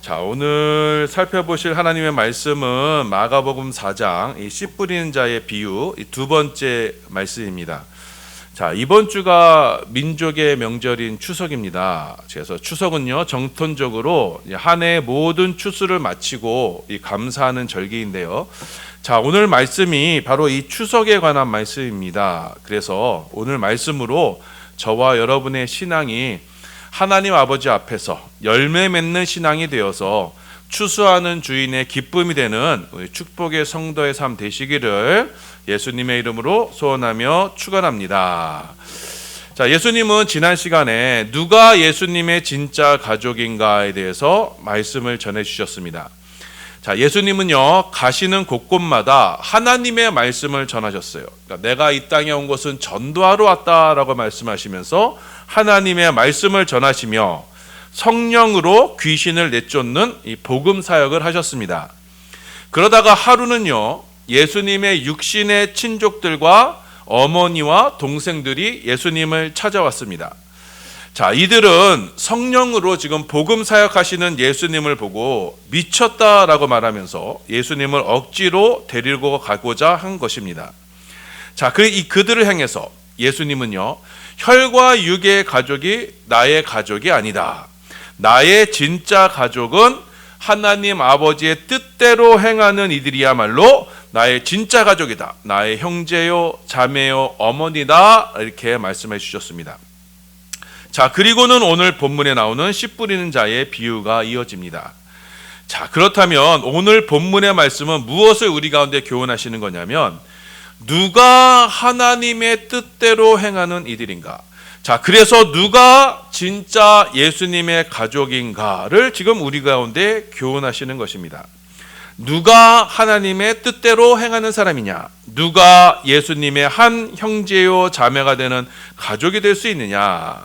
자, 오늘 살펴보실 하나님의 말씀은 마가복음 4장 이 씨 뿌리는 자의 비유 두 번째 말씀입니다. 자, 이번 주가 민족의 명절인 추석입니다. 그래서 추석은요, 정통적으로 한 해의 모든 추수를 마치고 감사하는 절기인데요. 자, 오늘 말씀이 바로 이 추석에 관한 말씀입니다. 그래서 오늘 말씀으로 저와 여러분의 신앙이 하나님 아버지 앞에서 열매 맺는 신앙이 되어서 추수하는 주인의 기쁨이 되는 축복의 성도의 삶 되시기를 예수님의 이름으로 소원하며 축원합니다. 자, 예수님은 지난 시간에 누가 예수님의 진짜 가족인가에 대해서 말씀을 전해 주셨습니다. 자, 예수님은요, 가시는 곳곳마다 하나님의 말씀을 전하셨어요. 그러니까 내가 이 땅에 온 것은 전도하러 왔다라고 말씀하시면서 하나님의 말씀을 전하시며 성령으로 귀신을 내쫓는 이 복음 사역을 하셨습니다. 그러다가 하루는요, 예수님의 육신의 친족들과 어머니와 동생들이 예수님을 찾아왔습니다. 자, 이들은 성령으로 지금 복음 사역하시는 예수님을 보고 미쳤다라고 말하면서 예수님을 억지로 데리고 가고자 한 것입니다. 자, 그들을 향해서 예수님은요, 혈과 육의 가족이 나의 가족이 아니다. 나의 진짜 가족은 하나님 아버지의 뜻대로 행하는 이들이야말로 나의 진짜 가족이다. 나의 형제요, 자매요, 어머니다. 이렇게 말씀해 주셨습니다. 자, 그리고는 오늘 본문에 나오는 씨 뿌리는 자의 비유가 이어집니다. 자, 그렇다면 오늘 본문의 말씀은 무엇을 우리 가운데 교훈하시는 거냐면, 누가 하나님의 뜻대로 행하는 이들인가? 자, 그래서 누가 진짜 예수님의 가족인가를 지금 우리 가운데 교훈하시는 것입니다. 누가 하나님의 뜻대로 행하는 사람이냐? 누가 예수님의 한 형제요 자매가 되는 가족이 될 수 있느냐?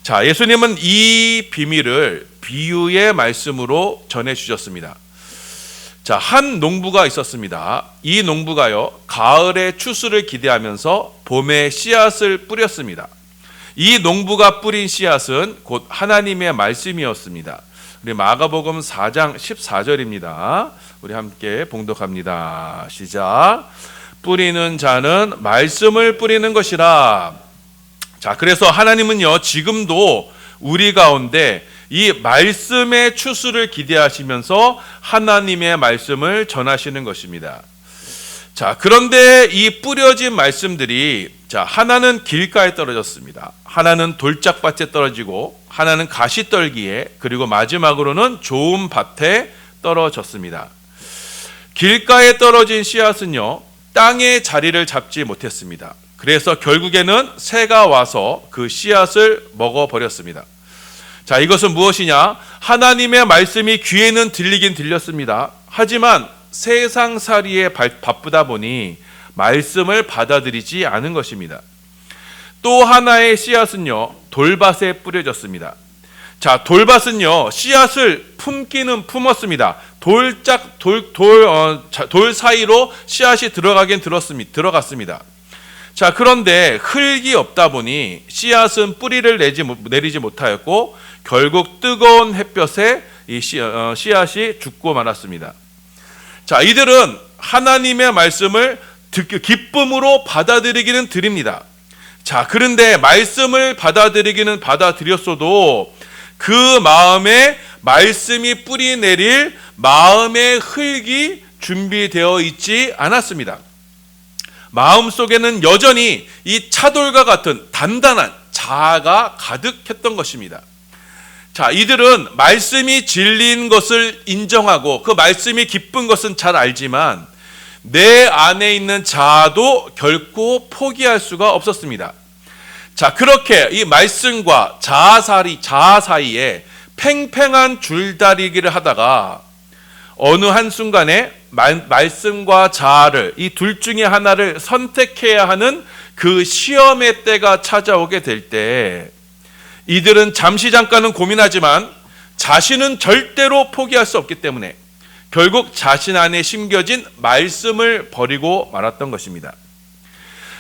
자, 예수님은 이 비밀을 비유의 말씀으로 전해 주셨습니다. 자, 한 농부가 있었습니다. 이 농부가요, 가을에 추수를 기대하면서 봄에 씨앗을 뿌렸습니다. 이 농부가 뿌린 씨앗은 곧 하나님의 말씀이었습니다. 우리 마가복음 4장 14절입니다. 우리 함께 봉독합니다. 시작. 뿌리는 자는 말씀을 뿌리는 것이라. 자, 그래서 하나님은요, 지금도 우리 가운데 이 말씀의 추수를 기대하시면서 하나님의 말씀을 전하시는 것입니다. 자, 그런데 이 뿌려진 말씀들이, 자, 하나는 길가에 떨어졌습니다. 하나는 돌짝밭에 떨어지고, 하나는 가시떨기에, 그리고 마지막으로는 좋은 밭에 떨어졌습니다. 길가에 떨어진 씨앗은요, 땅에 자리를 잡지 못했습니다. 그래서 결국에는 새가 와서 그 씨앗을 먹어버렸습니다. 자, 이것은 무엇이냐? 하나님의 말씀이 귀에는 들리긴 들렸습니다. 하지만 세상살이에 바쁘다 보니 말씀을 받아들이지 않은 것입니다. 또 하나의 씨앗은요, 돌밭에 뿌려졌습니다. 자, 돌밭은요, 씨앗을 품기는 품었습니다. 돌 사이로 씨앗이 들어갔습니다. 자, 그런데 흙이 없다 보니 씨앗은 뿌리를 내리지 못하였고 결국 뜨거운 햇볕에 이 씨앗이 죽고 말았습니다. 자, 이들은 하나님의 말씀을 기쁨으로 받아들이기는 드립니다. 자, 그런데 말씀을 받아들이기는 받아들였어도 그 마음에 말씀이 뿌리 내릴 마음의 흙이 준비되어 있지 않았습니다. 마음속에는 여전히 이 차돌과 같은 단단한 자아가 가득했던 것입니다. 자, 이들은 말씀이 진리인 것을 인정하고 그 말씀이 기쁜 것은 잘 알지만 내 안에 있는 자아도 결코 포기할 수가 없었습니다. 자, 그렇게 이 말씀과 자아 사이에 팽팽한 줄다리기를 하다가 어느 한순간에 말씀과 자아를, 이 둘 중에 하나를 선택해야 하는 그 시험의 때가 찾아오게 될 때 이들은 잠깐은 고민하지만 자신은 절대로 포기할 수 없기 때문에 결국 자신 안에 심겨진 말씀을 버리고 말았던 것입니다.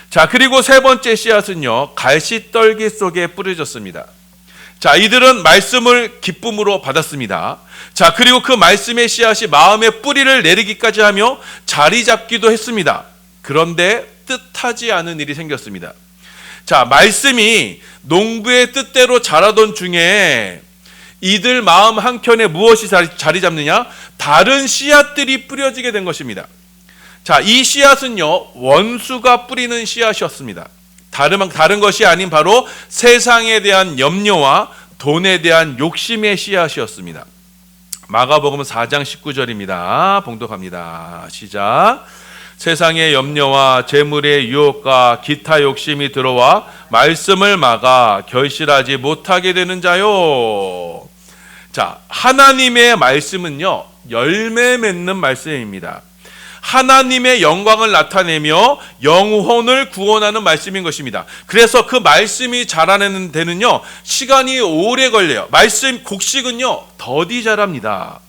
자, 그리고 세 번째 씨앗은요, 갈시떨기 속에 뿌려졌습니다. 자, 이들은 말씀을 기쁨으로 받았습니다. 자, 그리고 그 말씀의 씨앗이 마음에 뿌리를 내리기까지 하며 자리 잡기도 했습니다. 그런데 뜻하지 않은 일이 생겼습니다. 자, 말씀이 농부의 뜻대로 자라던 중에 이들 마음 한켠에 무엇이 자리 잡느냐? 다른 씨앗들이 뿌려지게 된 것입니다. 자, 이 씨앗은요, 원수가 뿌리는 씨앗이었습니다. 다른 것이 아닌 바로 세상에 대한 염려와 돈에 대한 욕심의 씨앗이었습니다. 마가복음 4장 19절입니다. 봉독합니다. 시작. 세상의 염려와 재물의 유혹과 기타 욕심이 들어와 말씀을 막아 결실하지 못하게 되는 자요. 자, 하나님의 말씀은요, 열매 맺는 말씀입니다. 하나님의 영광을 나타내며 영혼을 구원하는 말씀인 것입니다. 그래서 그 말씀이 자라내는 데는요, 시간이 오래 걸려요. 말씀 곡식은요, 더디 자랍니다.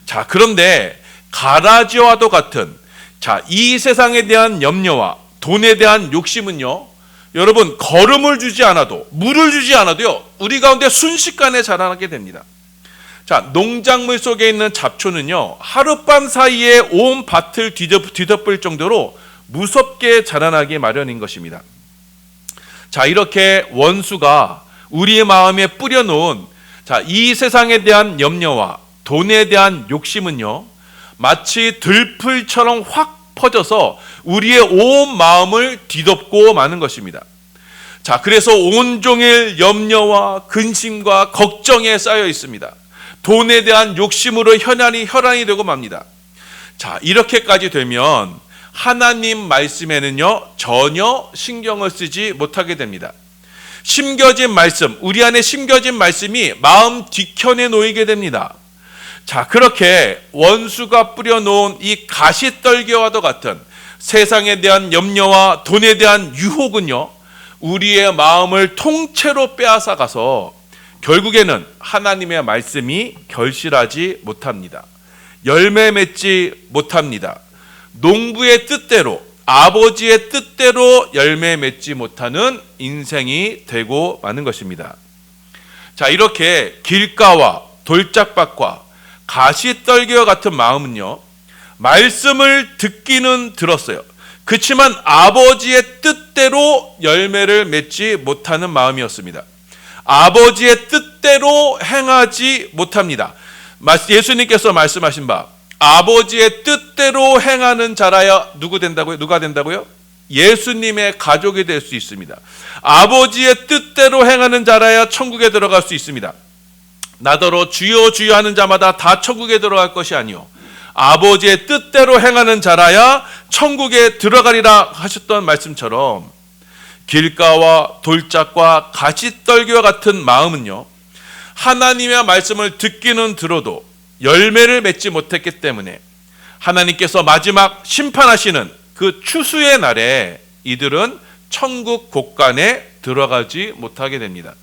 자, 그런데 가라지와도 같은, 자, 이 세상에 대한 염려와 돈에 대한 욕심은요, 여러분, 걸음을 주지 않아도, 물을 주지 않아도요, 우리 가운데 순식간에 자라나게 됩니다. 자, 농작물 속에 있는 잡초는요, 하룻밤 사이에 온 밭을 뒤덮을 정도로 무섭게 자라나기 마련인 것입니다. 자, 이렇게 원수가 우리의 마음에 뿌려놓은, 자, 이 세상에 대한 염려와 돈에 대한 욕심은요, 마치 들풀처럼 확 퍼져서 우리의 온 마음을 뒤덮고 마는 것입니다. 자, 그래서 온종일 염려와 근심과 걱정에 쌓여 있습니다. 돈에 대한 욕심으로 혈안이 되고 맙니다. 자, 이렇게까지 되면 하나님 말씀에는요, 전혀 신경을 쓰지 못하게 됩니다. 심겨진 말씀, 우리 안에 심겨진 말씀이 마음 뒤편에 놓이게 됩니다. 자, 그렇게 원수가 뿌려놓은 이 가시떨기와도 같은 세상에 대한 염려와 돈에 대한 유혹은요, 우리의 마음을 통째로 빼앗아가서 결국에는 하나님의 말씀이 결실하지 못합니다. 열매 맺지 못합니다. 농부의 뜻대로, 아버지의 뜻대로 열매 맺지 못하는 인생이 되고 마는 것입니다. 자, 이렇게 길가와 돌짝밭과 가시떨기와 같은 마음은요, 말씀을 듣기는 들었어요. 그렇지만 아버지의 뜻대로 열매를 맺지 못하는 마음이었습니다. 아버지의 뜻대로 행하지 못합니다. 예수님께서 말씀하신 바, 아버지의 뜻대로 행하는 자라야 누가 된다고요? 예수님의 가족이 될 수 있습니다. 아버지의 뜻대로 행하는 자라야 천국에 들어갈 수 있습니다. 나더러 주여 주여 하는 자마다 다 천국에 들어갈 것이 아니요, 아버지의 뜻대로 행하는 자라야 천국에 들어가리라 하셨던 말씀처럼, 길가와 돌짝과 가시떨기와 같은 마음은요, 하나님의 말씀을 듣기는 들어도 열매를 맺지 못했기 때문에 하나님께서 마지막 심판하시는 그 추수의 날에 이들은 천국 곳간에 들어가지 못하게 됩니다.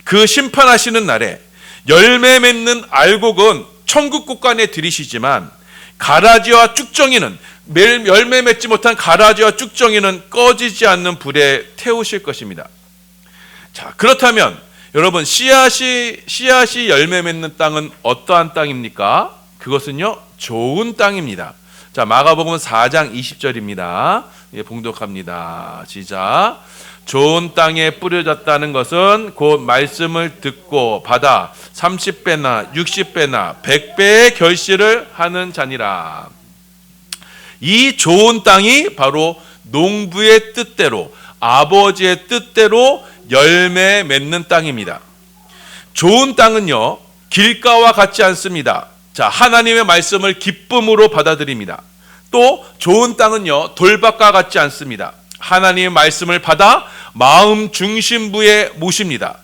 그 심판하시는 날에 열매 맺는 알곡은 천국 곳간에 들이시지만 가라지와 쭉정이는, 열매 맺지 못한 가라지와 쭉정이는 꺼지지 않는 불에 태우실 것입니다. 자, 그렇다면 여러분, 씨앗이 열매 맺는 땅은 어떠한 땅입니까? 그것은요, 좋은 땅입니다. 자, 마가복음 4장 20절입니다. 예, 봉독합니다. 시작. 좋은 땅에 뿌려졌다는 것은 곧 말씀을 듣고 받아 30배나 60배나 100배의 결실을 하는 자니라. 이 좋은 땅이 바로 농부의 뜻대로, 아버지의 뜻대로 열매 맺는 땅입니다. 좋은 땅은요, 길가와 같지 않습니다. 자, 하나님의 말씀을 기쁨으로 받아들입니다. 또 좋은 땅은요, 돌밭과 같지 않습니다. 하나님의 말씀을 받아 마음 중심부에 모십니다.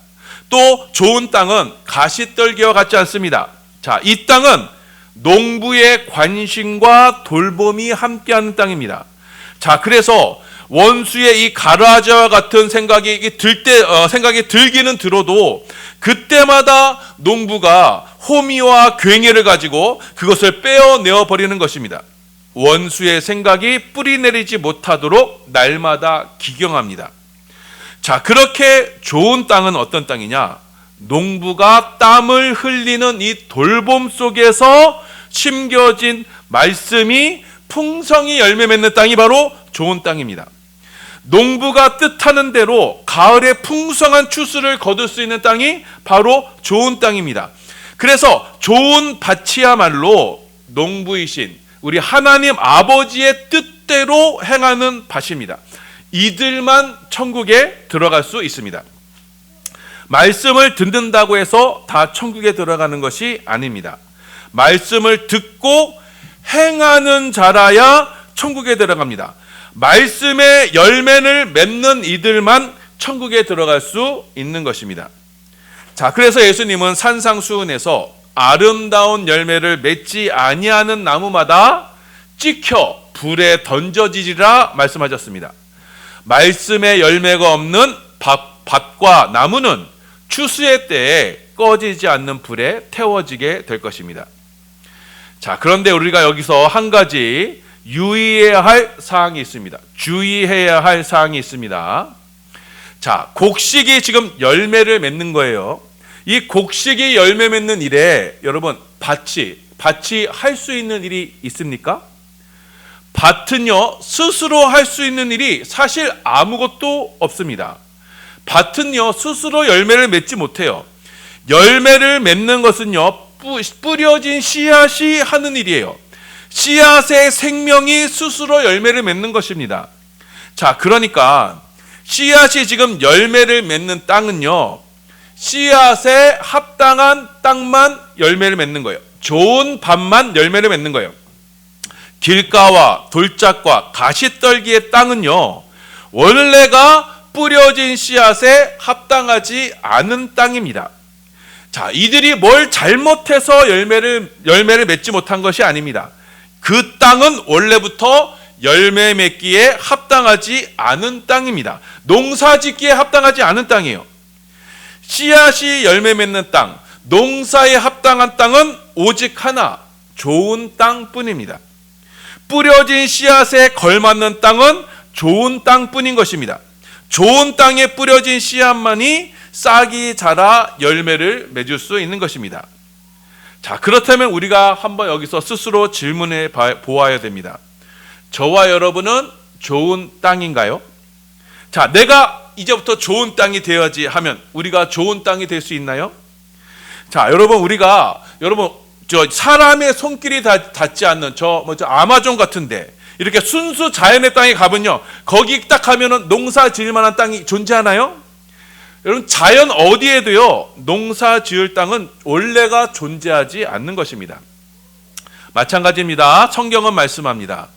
또 좋은 땅은 가시떨기와 같지 않습니다. 자, 이 땅은 농부의 관심과 돌봄이 함께하는 땅입니다. 자, 그래서 원수의 이 가라지와 같은 생각이 들기는 들어도 그때마다 농부가 호미와 괭이를 가지고 그것을 빼어내어 버리는 것입니다. 원수의 생각이 뿌리 내리지 못하도록 날마다 기경합니다. 자, 그렇게 좋은 땅은 어떤 땅이냐? 농부가 땀을 흘리는 이 돌봄 속에서 심겨진 말씀이 풍성히 열매 맺는 땅이 바로 좋은 땅입니다. 농부가 뜻하는 대로 가을에 풍성한 추수를 거둘 수 있는 땅이 바로 좋은 땅입니다. 그래서 좋은 밭이야말로 농부이신 우리 하나님 아버지의 뜻대로 행하는 밭입니다. 이들만 천국에 들어갈 수 있습니다. 말씀을 듣는다고 해서 다 천국에 들어가는 것이 아닙니다. 말씀을 듣고 행하는 자라야 천국에 들어갑니다. 말씀의 열매를 맺는 이들만 천국에 들어갈 수 있는 것입니다. 자, 그래서 예수님은 산상수훈에서 아름다운 열매를 맺지 아니하는 나무마다 찍혀 불에 던져지리라 말씀하셨습니다. 말씀의 열매가 없는 밭과 나무는 추수의 때에 꺼지지 않는 불에 태워지게 될 것입니다. 자, 그런데 우리가 여기서 한 가지 유의해야 할 사항이 있습니다. 주의해야 할 사항이 있습니다. 자, 곡식이 지금 열매를 맺는 거예요. 이 곡식이 열매 맺는 일에 여러분 밭이 할 수 있는 일이 있습니까? 밭은요 스스로 할 수 있는 일이 사실 아무것도 없습니다. 밭은요 스스로 열매를 맺지 못해요. 열매를 맺는 것은요 뿌려진 씨앗이 하는 일이에요. 씨앗의 생명이 스스로 열매를 맺는 것입니다. 자, 그러니까 씨앗이 지금 열매를 맺는 땅은요 씨앗에 합당한 땅만 열매를 맺는 거예요. 좋은 밭만 열매를 맺는 거예요. 길가와 돌짝과 가시떨기의 땅은요 원래가 뿌려진 씨앗에 합당하지 않은 땅입니다. 자, 이들이 뭘 잘못해서 열매를 맺지 못한 것이 아닙니다. 그 땅은 원래부터 열매 맺기에 합당하지 않은 땅입니다. 농사 짓기에 합당하지 않은 땅이에요. 씨앗이 열매 맺는 땅, 농사에 합당한 땅은 오직 하나, 좋은 땅뿐입니다. 뿌려진 씨앗에 걸맞는 땅은 좋은 땅뿐인 것입니다. 좋은 땅에 뿌려진 씨앗만이 싹이 자라 열매를 맺을 수 있는 것입니다. 자, 그렇다면 우리가 한번 여기서 스스로 질문해 보아야 됩니다. 저와 여러분은 좋은 땅인가요? 자, 내가 이제부터 좋은 땅이 되어야지 하면 우리가 좋은 땅이 될 수 있나요? 자, 여러분 저 사람의 손길이 닿지 않는 저 아마존 같은데 이렇게 순수 자연의 땅에 가면요 거기 딱 가면은 농사 지을 만한 땅이 존재하나요? 여러분 자연 어디에도요 농사 지을 땅은 원래가 존재하지 않는 것입니다. 마찬가지입니다. 성경은 말씀합니다.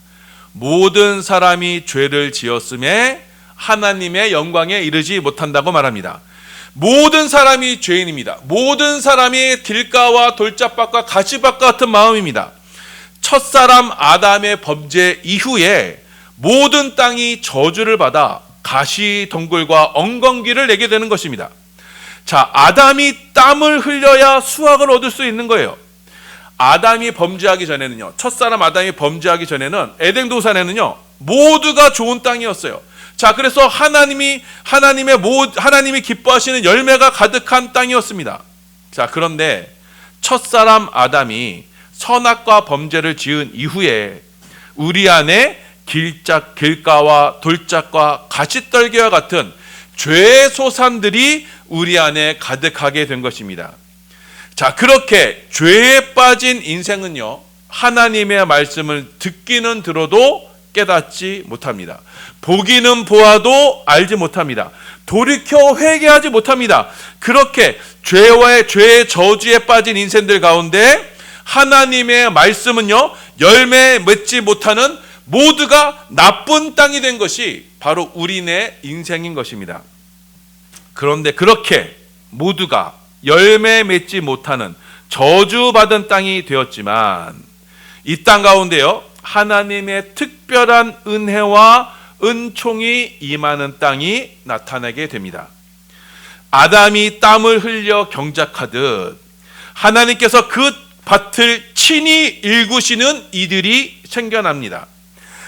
모든 사람이 죄를 지었음에 하나님의 영광에 이르지 못한다고 말합니다. 모든 사람이 죄인입니다. 모든 사람이 길가와 돌짝밭과 가시밭과 같은 마음입니다. 첫사람 아담의 범죄 이후에 모든 땅이 저주를 받아 가시 덩굴과 엉겅퀴를 내게 되는 것입니다. 자, 아담이 땀을 흘려야 수확을 얻을 수 있는 거예요. 아담이 범죄하기 전에는요, 첫사람 아담이 범죄하기 전에는 에덴 동산에는요 모두가 좋은 땅이었어요. 자, 그래서 하나님이 기뻐하시는 열매가 가득한 땅이었습니다. 자, 그런데 첫사람 아담이 선악과 범죄를 지은 이후에 우리 안에 길가와 돌짝과 가시떨기와 같은 죄의 소산들이 우리 안에 가득하게 된 것입니다. 자, 그렇게 죄에 빠진 인생은요 하나님의 말씀을 듣기는 들어도 깨닫지 못합니다. 보기는 보아도 알지 못합니다. 돌이켜 회개하지 못합니다. 그렇게 죄의 저주에 빠진 인생들 가운데 하나님의 말씀은요 열매 맺지 못하는 모두가 나쁜 땅이 된 것이 바로 우리네 인생인 것입니다. 그런데 그렇게 모두가 열매 맺지 못하는 저주받은 땅이 되었지만 이 땅 가운데요 하나님의 특별한 은혜와 은총이 임하는 땅이 나타나게 됩니다. 아담이 땀을 흘려 경작하듯 하나님께서 그 밭을 친히 일구시는 이들이 생겨납니다.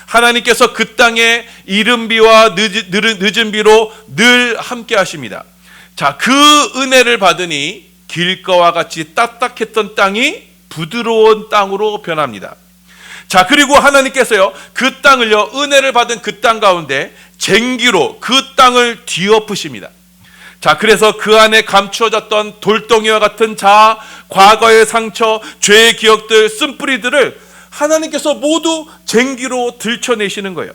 하나님께서 그 땅에 이른 비와 늦은 비로 늘 함께 하십니다. 자, 그 은혜를 받으니 길가와 같이 딱딱했던 땅이 부드러운 땅으로 변합니다. 자, 그리고 하나님께서요, 그 땅을요, 은혜를 받은 그 땅 가운데 쟁기로 그 땅을 뒤엎으십니다. 자, 그래서 그 안에 감추어졌던 돌덩이와 같은 자아, 과거의 상처, 죄의 기억들, 쓴뿌리들을 하나님께서 모두 쟁기로 들춰내시는 거예요.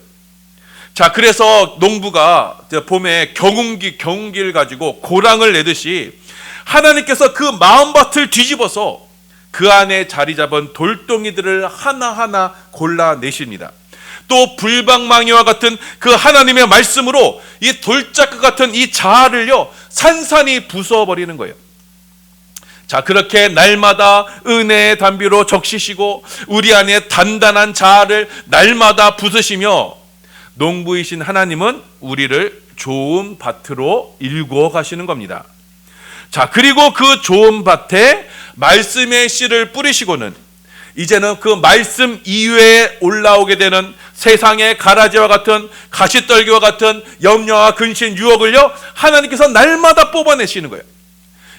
자, 그래서 농부가 봄에 경운기를 가지고 고랑을 내듯이 하나님께서 그 마음밭을 뒤집어서 그 안에 자리 잡은 돌덩이들을 하나하나 골라내십니다. 또 불방망이와 같은 그 하나님의 말씀으로 이 돌짝과 같은 이 자아를요, 산산이 부숴버리는 거예요. 자, 그렇게 날마다 은혜의 담비로 적시시고 우리 안에 단단한 자아를 날마다 부수시며 농부이신 하나님은 우리를 좋은 밭으로 일구어 가시는 겁니다. 자, 그리고 그 좋은 밭에 말씀의 씨를 뿌리시고는 이제는 그 말씀 이외에 올라오게 되는 세상의 가라지와 같은 가시떨기와 같은 염려와 근심, 유혹을요, 하나님께서 날마다 뽑아내시는 거예요.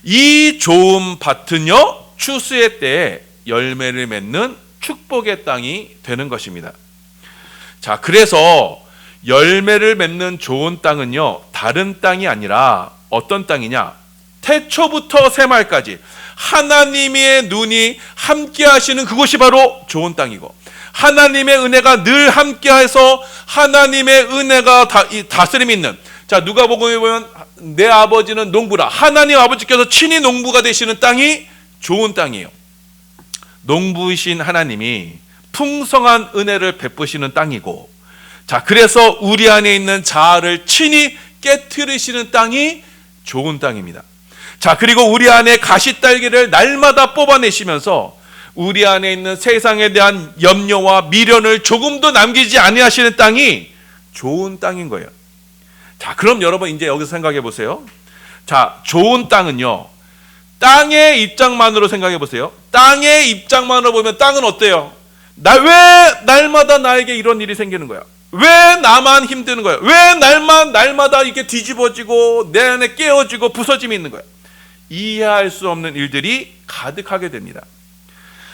이 좋은 밭은요, 추수의 때에 열매를 맺는 축복의 땅이 되는 것입니다. 자, 그래서 열매를 맺는 좋은 땅은요, 다른 땅이 아니라 어떤 땅이냐? 태초부터 새말까지 하나님의 눈이 함께 하시는 그곳이 바로 좋은 땅이고, 하나님의 은혜가 늘 함께해서 하나님의 은혜가 다스림이 있는, 자, 누가복음에 보면 내 아버지는 농부라, 하나님 아버지께서 친히 농부가 되시는 땅이 좋은 땅이에요. 농부이신 하나님이 풍성한 은혜를 베푸시는 땅이고, 자, 그래서 우리 안에 있는 자아를 친히 깨트리시는 땅이 좋은 땅입니다. 자, 그리고 우리 안에 가시딸기를 날마다 뽑아내시면서 우리 안에 있는 세상에 대한 염려와 미련을 조금도 남기지 아니하시는 땅이 좋은 땅인 거예요. 자, 그럼 여러분 이제 여기서 생각해 보세요. 자, 좋은 땅은요, 땅의 입장만으로 생각해 보세요. 땅의 입장만으로 보면 땅은 어때요? 왜 날마다 나에게 이런 일이 생기는 거야? 왜 나만 힘드는 거야? 왜 날마다 이게 뒤집어지고 내 안에 깨어지고 부서짐이 있는 거야? 이해할 수 없는 일들이 가득하게 됩니다.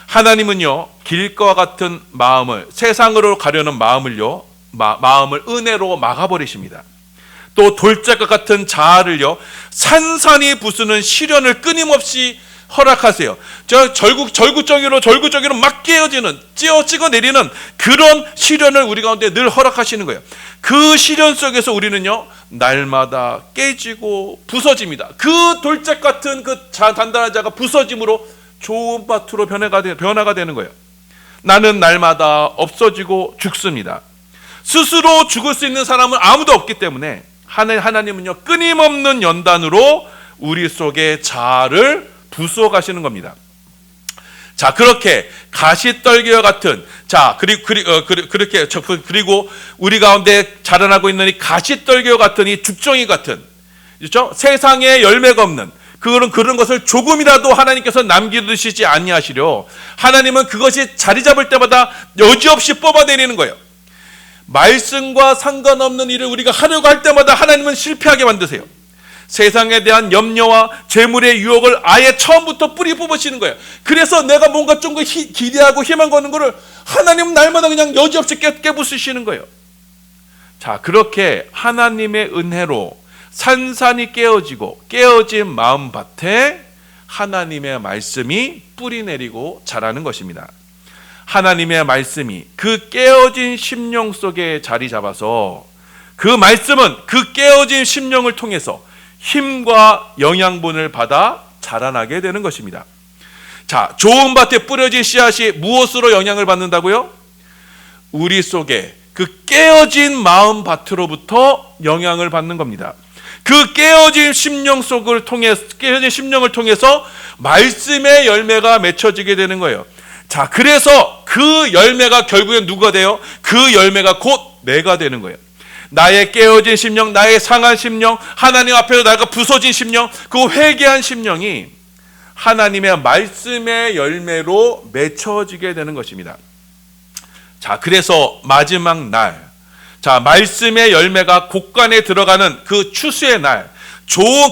하나님은요, 길과 같은 마음을, 세상으로 가려는 마음을요, 마음을 은혜로 막아버리십니다. 또 돌짝과 같은 자아를요, 산산이 부수는 시련을 끊임없이 허락하세요. 절구저기로 막 깨어지는, 찍어내리는 그런 시련을 우리 가운데 늘 허락하시는 거예요. 그 시련 속에서 우리는요, 날마다 깨지고 부서집니다. 그 돌짝 같은 그 단단한 자가 부서짐으로 좋은 밭으로 변화가 되는 거예요. 나는 날마다 없어지고 죽습니다. 스스로 죽을 수 있는 사람은 아무도 없기 때문에 하나님은요, 끊임없는 연단으로 우리 속의 자아를 부수어 가시는 겁니다. 자, 그렇게 가시떨기와 같은, 자, 그리고 우리 가운데 자라나고 있는 이 가시떨기와 같은 이 죽정이 같은, 그렇죠? 세상에 열매가 없는 그런 것을 조금이라도 하나님께서 남기시지 아니하시려 하나님은 그것이 자리 잡을 때마다 여지없이 뽑아내리는 거예요. 말씀과 상관없는 일을 우리가 하려고 할 때마다 하나님은 실패하게 만드세요. 세상에 대한 염려와 재물의 유혹을 아예 처음부터 뿌리 뽑으시는 거예요. 그래서 내가 뭔가 좀 기대하고 희망 거는 거를 하나님은 날마다 그냥 여지없이 깨부수시는 거예요. 자, 그렇게 하나님의 은혜로 산산이 깨어진 마음밭에 하나님의 말씀이 뿌리 내리고 자라는 것입니다. 하나님의 말씀이 그 깨어진 심령 속에 자리 잡아서 그 말씀은 그 깨어진 심령을 통해서 힘과 영양분을 받아 자라나게 되는 것입니다. 자, 좋은 밭에 뿌려진 씨앗이 무엇으로 영향을 받는다고요? 우리 속에 그 깨어진 마음 밭으로부터 영향을 받는 겁니다. 그 깨어진 심령을 통해서 말씀의 열매가 맺혀지게 되는 거예요. 자, 그래서 그 열매가 결국엔 누가 돼요? 그 열매가 곧 내가 되는 거예요. 나의 깨어진 심령, 나의 상한 심령, 하나님 앞에서 내가 부서진 심령, 그 회개한 심령이 하나님의 말씀의 열매로 맺혀지게 되는 것입니다. 자, 그래서 마지막 날, 자, 말씀의 열매가 곡간에 들어가는 그 추수의 날,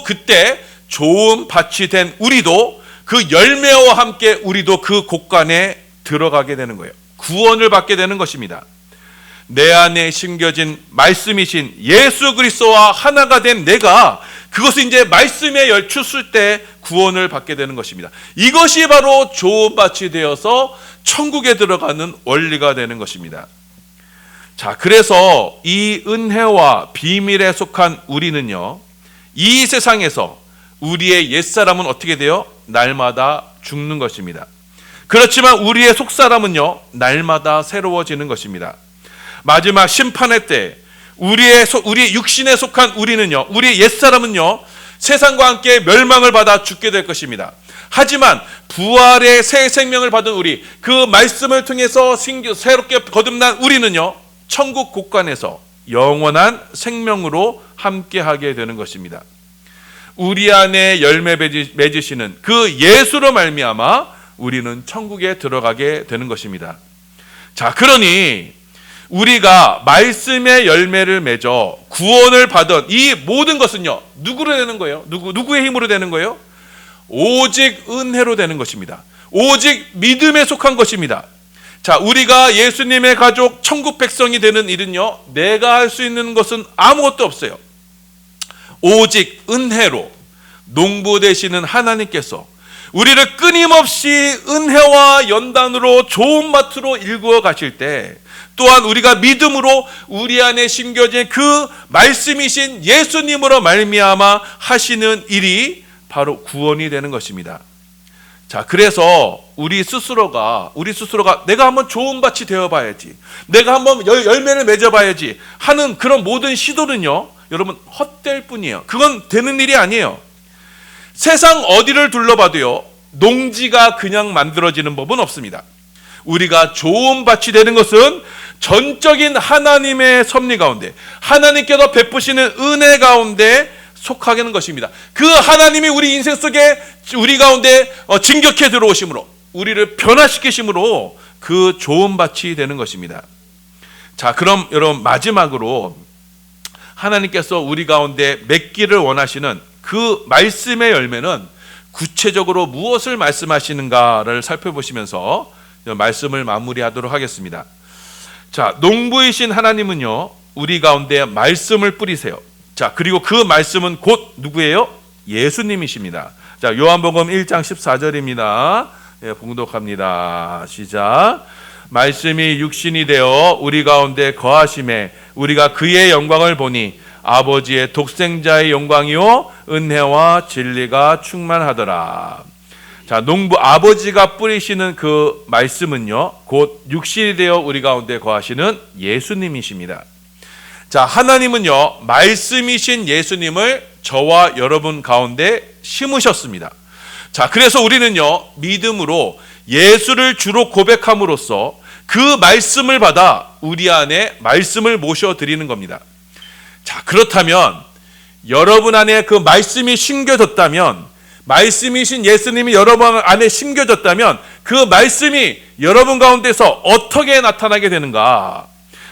그때 좋은 밭이 된 우리도 그 열매와 함께 우리도 그 곳간에 들어가게 되는 거예요. 구원을 받게 되는 것입니다. 내 안에 심겨진 말씀이신 예수 그리스도와 하나가 된 내가 그것을 이제 말씀에 열추을 때 구원을 받게 되는 것입니다. 이것이 바로 좋은 밭이 되어서 천국에 들어가는 원리가 되는 것입니다. 자, 그래서 이 은혜와 비밀에 속한 우리는요, 이 세상에서 우리의 옛사람은 어떻게 돼요? 날마다 죽는 것입니다. 그렇지만 우리의 속사람은요, 날마다 새로워지는 것입니다. 마지막 심판의 때 우리의 육신에 속한 우리는요, 우리의 옛사람은요, 세상과 함께 멸망을 받아 죽게 될 것입니다. 하지만 부활의 새 생명을 받은 우리, 그 말씀을 통해서 새롭게 거듭난 우리는요, 천국 곳간에서 영원한 생명으로 함께하게 되는 것입니다. 우리 안에 열매 맺으시는 그 예수로 말미암아 우리는 천국에 들어가게 되는 것입니다. 자, 그러니 우리가 말씀의 열매를 맺어 구원을 받은 이 모든 것은요, 누구로 되는 거예요? 누구의 힘으로 되는 거예요? 오직 은혜로 되는 것입니다. 오직 믿음에 속한 것입니다. 자, 우리가 예수님의 가족 천국 백성이 되는 일은요, 내가 할 수 있는 것은 아무것도 없어요. 오직 은혜로 농부 되시는 하나님께서 우리를 끊임없이 은혜와 연단으로 좋은 밭으로 일구어 가실 때, 또한 우리가 믿음으로 우리 안에 심겨진 그 말씀이신 예수님으로 말미암아 하시는 일이 바로 구원이 되는 것입니다. 자, 그래서 우리 스스로가 내가 한번 좋은 밭이 되어봐야지, 내가 한번 열매를 맺어봐야지 하는 그런 모든 시도는요, 여러분, 헛될 뿐이에요. 그건 되는 일이 아니에요. 세상 어디를 둘러봐도요, 농지가 그냥 만들어지는 법은 없습니다. 우리가 좋은 밭이 되는 것은 전적인 하나님의 섭리 가운데, 하나님께서 베푸시는 은혜 가운데 속하게 하는 것입니다. 그 하나님이 우리 인생 속에 우리 가운데 진격해 들어오심으로, 우리를 변화시키심으로 그 좋은 밭이 되는 것입니다. 자, 그럼 여러분, 마지막으로 하나님께서 우리 가운데 맺기를 원하시는 그 말씀의 열매는 구체적으로 무엇을 말씀하시는가를 살펴보시면서 말씀을 마무리하도록 하겠습니다. 자, 농부이신 하나님은요, 우리 가운데 말씀을 뿌리세요. 자, 그리고 그 말씀은 곧 누구예요? 예수님이십니다. 자, 요한복음 1장 14절입니다. 예, 봉독합니다. 시작. 말씀이 육신이 되어 우리 가운데 거하심에 우리가 그의 영광을 보니 아버지의 독생자의 영광이요 은혜와 진리가 충만하더라. 자, 농부 아버지가 뿌리시는 그 말씀은요, 곧 육신이 되어 우리 가운데 거하시는 예수님이십니다. 자, 하나님은요, 말씀이신 예수님을 저와 여러분 가운데 심으셨습니다. 자, 그래서 우리는요, 믿음으로 예수를 주로 고백함으로써 그 말씀을 받아 우리 안에 말씀을 모셔드리는 겁니다. 자, 그렇다면 여러분 안에 그 말씀이 심겨졌다면, 말씀이신 예수님이 여러분 안에 심겨졌다면 그 말씀이 여러분 가운데서 어떻게 나타나게 되는가?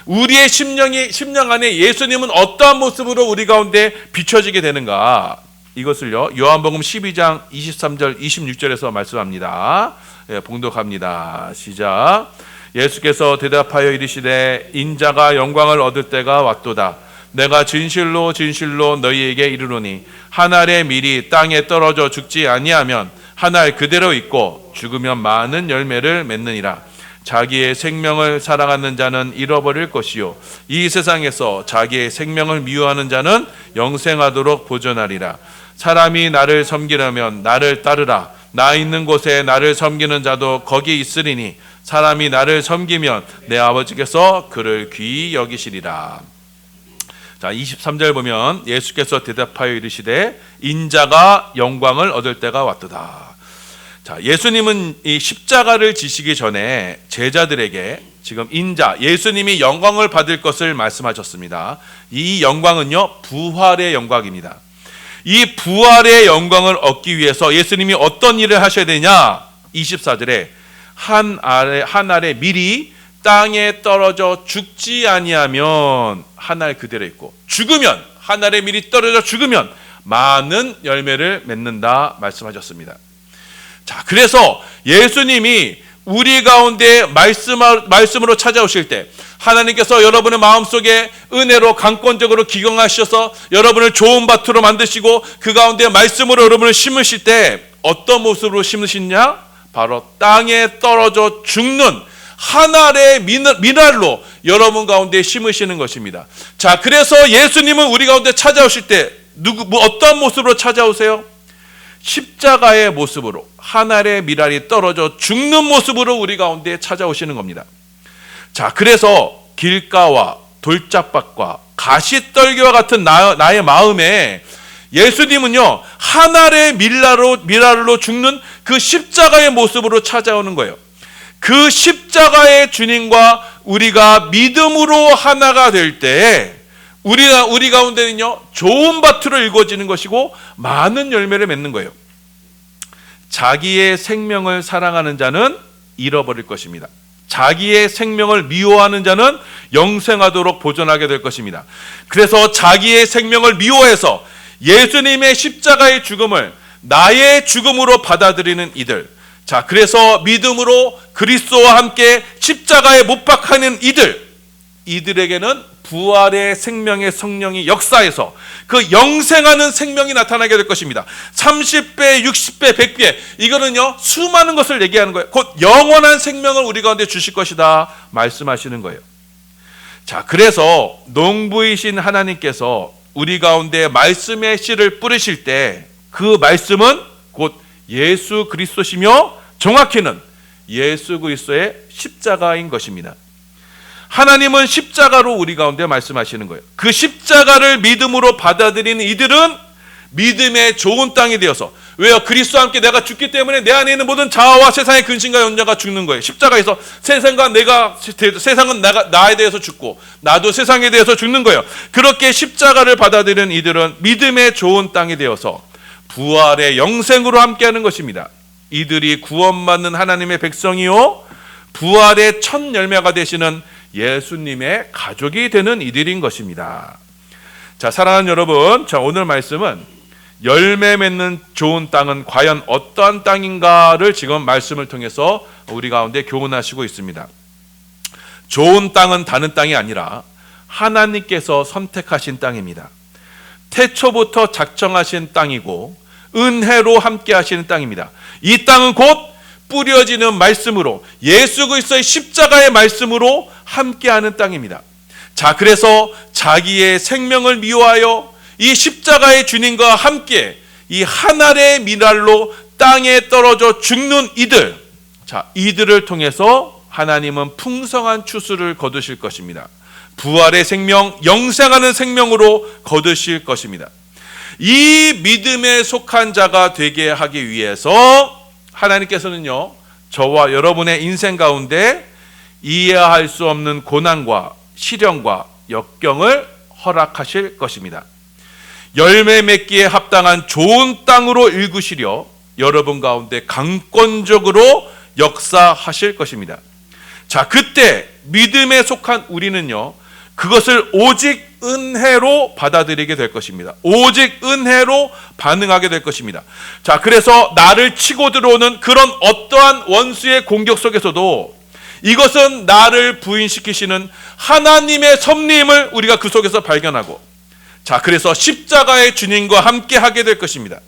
우리의 심령 안에 예수님은 어떠한 모습으로 우리 가운데 비춰지게 되는가? 이것을요, 요한복음 12장 23절 26절에서 말씀합니다. 예, 봉독합니다. 시작. 예수께서 대답하여 이르시되 인자가 영광을 얻을 때가 왔도다. 내가 진실로 진실로 너희에게 이르노니 한 알의 밀이 땅에 떨어져 죽지 아니하면 한 알 그대로 있고 죽으면 많은 열매를 맺느니라. 자기의 생명을 사랑하는 자는 잃어버릴 것이요 이 세상에서 자기의 생명을 미워하는 자는 영생하도록 보존하리라. 사람이 나를 섬기려면 나를 따르라. 나 있는 곳에 나를 섬기는 자도 거기 있으리니 사람이 나를 섬기면 내 아버지께서 그를 귀히 여기시리라. 자, 23절 보면 예수께서 대답하여 이르시되 인자가 영광을 얻을 때가 왔도다. 자, 예수님은 이 십자가를 지시기 전에 제자들에게 지금 인자, 예수님이 영광을 받을 것을 말씀하셨습니다. 이 영광은요, 부활의 영광입니다. 이 부활의 영광을 얻기 위해서 예수님이 어떤 일을 하셔야 되냐? 24절에 한 알의 밀이 땅에 떨어져 죽지 아니하면 한 알 그대로 있고, 죽으면, 한 알의 밀이 떨어져 죽으면 많은 열매를 맺는다 말씀하셨습니다. 자, 그래서 예수님이 우리 가운데 말씀으로 찾아오실 때 하나님께서 여러분의 마음속에 은혜로 강권적으로 기경하셔서 여러분을 좋은 밭으로 만드시고 그 가운데 말씀으로 여러분을 심으실 때 어떤 모습으로 심으시냐? 바로 땅에 떨어져 죽는 한 알의 미랄로 여러분 가운데 심으시는 것입니다. 자, 그래서 예수님은 우리 가운데 찾아오실 때 어떤 모습으로 찾아오세요? 십자가의 모습으로 한 알의 미랄이 떨어져 죽는 모습으로 우리 가운데 찾아오시는 겁니다. 자, 그래서 길가와 돌짝밭과 가시떨기와 같은 나의 마음에 예수님은요 한 알의 미랄로 죽는 그 십자가의 모습으로 찾아오는 거예요. 그 십자가의 주님과 우리가 믿음으로 하나가 될 때 우리 가운데는요 좋은 밭으로 일궈지는 것이고 많은 열매를 맺는 거예요. 자기의 생명을 사랑하는 자는 잃어버릴 것입니다. 자기의 생명을 미워하는 자는 영생하도록 보존하게 될 것입니다. 그래서 자기의 생명을 미워해서 예수님의 십자가의 죽음을 나의 죽음으로 받아들이는 이들, 자, 그래서 믿음으로 그리스도와 함께 십자가에 못 박히는 이들에게는 부활의 생명의 성령이 역사해서 그 영생하는 생명이 나타나게 될 것입니다. 30배, 60배, 100배, 이거는요 수많은 것을 얘기하는 거예요. 곧 영원한 생명을 우리 가운데 주실 것이다 말씀하시는 거예요. 자, 그래서 농부이신 하나님께서 우리 가운데 말씀의 씨를 뿌리실 때 그 말씀은 곧 예수 그리스도시며 정확히는 예수 그리스도의 십자가인 것입니다. 하나님은 십자가로 우리 가운데 말씀하시는 거예요. 그 십자가를 믿음으로 받아들이는 이들은 믿음의 좋은 땅이 되어서, 왜요? 그리스도와 함께 내가 죽기 때문에 내 안에 있는 모든 자아와 세상의 근심과 염려가 죽는 거예요. 십자가에서 세상은 나에 대해서 죽고 나도 세상에 대해서 죽는 거예요. 그렇게 십자가를 받아들이는 이들은 믿음의 좋은 땅이 되어서 부활의 영생으로 함께하는 것입니다. 이들이 구원받는 하나님의 백성이요 부활의 첫 열매가 되시는 예수님의 가족이 되는 이들인 것입니다. 자, 사랑하는 여러분, 자, 오늘 말씀은 열매 맺는 좋은 땅은 과연 어떠한 땅인가를 지금 말씀을 통해서 우리 가운데 교훈하시고 있습니다. 좋은 땅은 다른 땅이 아니라 하나님께서 선택하신 땅입니다. 태초부터 작정하신 땅이고 은혜로 함께 하시는 땅입니다. 이 땅은 곧 뿌려지는 말씀으로 예수 그리스도의 십자가의 말씀으로 함께하는 땅입니다. 자, 그래서 자기의 생명을 미워하여 이 십자가의 주님과 함께 이 한 알의 미랄로 땅에 떨어져 죽는 이들, 자, 이들을 통해서 하나님은 풍성한 추수를 거두실 것입니다. 부활의 생명, 영생하는 생명으로 거두실 것입니다. 이 믿음에 속한 자가 되게 하기 위해서 하나님께서는요 저와 여러분의 인생 가운데 이해할 수 없는 고난과 시련과 역경을 허락하실 것입니다. 열매 맺기에 합당한 좋은 땅으로 일구시려 여러분 가운데 강권적으로 역사하실 것입니다. 자, 그때 믿음에 속한 우리는요 그것을 오직 은혜로 받아들이게 될 것입니다. 오직 은혜로 반응하게 될 것입니다. 자, 그래서 나를 치고 들어오는 그런 어떠한 원수의 공격 속에서도 이것은 나를 부인시키시는 하나님의 섭리임을 우리가 그 속에서 발견하고, 자, 그래서 십자가의 주님과 함께 하게 될 것입니다.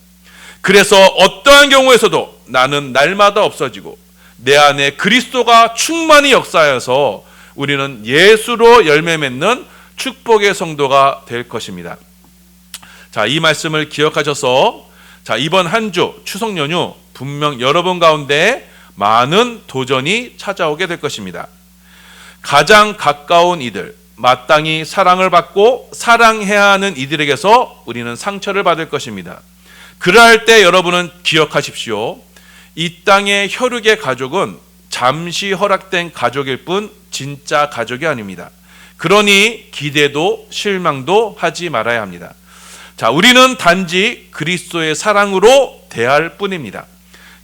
그래서 어떠한 경우에서도 나는 날마다 없어지고 내 안에 그리스도가 충만히 역사하여서 우리는 예수로 열매 맺는 축복의 성도가 될 것입니다. 자, 이 말씀을 기억하셔서 자, 이번 한 주 추석 연휴 분명 여러분 가운데 많은 도전이 찾아오게 될 것입니다. 가장 가까운 이들, 마땅히 사랑을 받고 사랑해야 하는 이들에게서 우리는 상처를 받을 것입니다. 그럴 때 여러분은 기억하십시오. 이 땅의 혈육의 가족은 잠시 허락된 가족일 뿐 진짜 가족이 아닙니다. 그러니 기대도 실망도 하지 말아야 합니다. 자, 우리는 단지 그리스도의 사랑으로 대할 뿐입니다.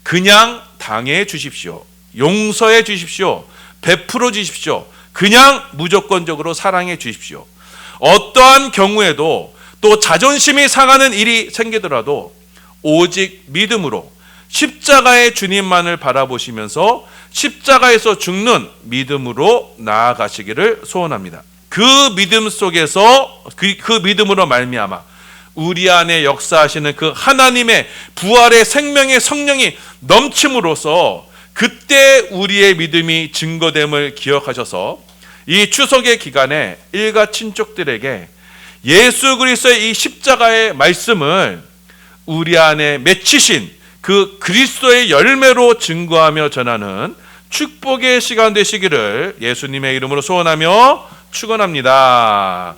그냥 당해 주십시오. 용서해 주십시오. 베풀어 주십시오. 그냥 무조건적으로 사랑해 주십시오. 어떠한 경우에도 또 자존심이 상하는 일이 생기더라도 오직 믿음으로 십자가의 주님만을 바라보시면서 십자가에서 죽는 믿음으로 나아가시기를 소원합니다. 그 믿음 속에서 그 믿음으로 말미암아 우리 안에 역사하시는 그 하나님의 부활의 생명의 성령이 넘침으로써 그때 우리의 믿음이 증거됨을 기억하셔서 이 추석의 기간에 일가 친족들에게 예수 그리스도의 이 십자가의 말씀을 우리 안에 맺히신 그 그리스도의 열매로 증거하며 전하는 축복의 시간 되시기를 예수님의 이름으로 소원하며 축원합니다.